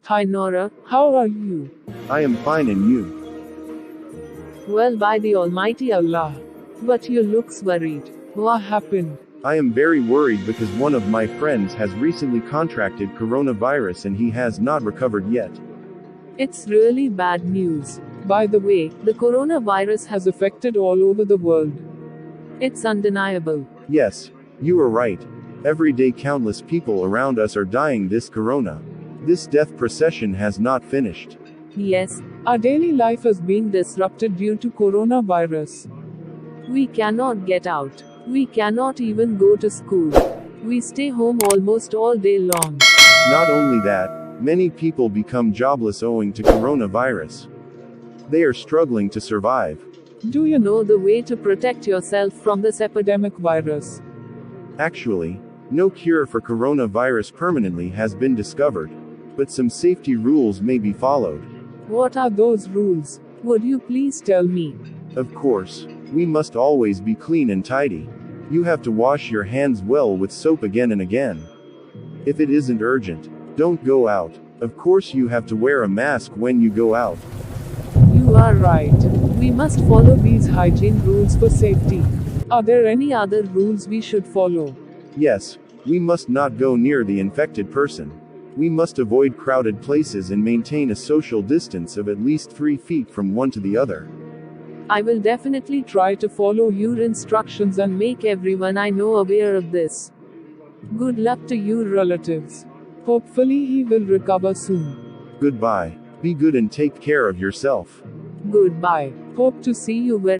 Hi Nora, how are you? I am fine, and you? Well, by the Almighty Allah. But you looks worried. What happened? I am very worried because one of my friends has recently contracted coronavirus and he has not recovered yet. It's really bad news. By the way, the coronavirus has affected all over the world. It's undeniable. Yes, you are right. Every day countless people around us are dying this corona. This death procession has not finished. Yes, our daily life is being disrupted due to coronavirus. We cannot get out. We cannot even go to school. We stay home almost all day long. Not only that, many people become jobless owing to coronavirus. They are struggling to survive. Do you know the way to protect yourself from this epidemic virus? Actually, no cure for coronavirus permanently has been discovered, but some safety rules may be followed. What are those rules? Would you please tell me? Of course, we must always be clean and tidy. You have to wash your hands well with soap again and again. If it isn't urgent, don't go out. Of course, you have to wear a mask when you go out. You are right. We must follow these hygiene rules for safety. Are there any other rules we should follow? Yes, we must not go near the infected person. We must avoid crowded places and maintain a social distance of at least 3 feet from one to the other. I will definitely try to follow your instructions and make everyone I know aware of this. Good luck to your relatives. Hopefully he will recover soon. Goodbye. Be good and take care of yourself. Goodbye. Hope to see you very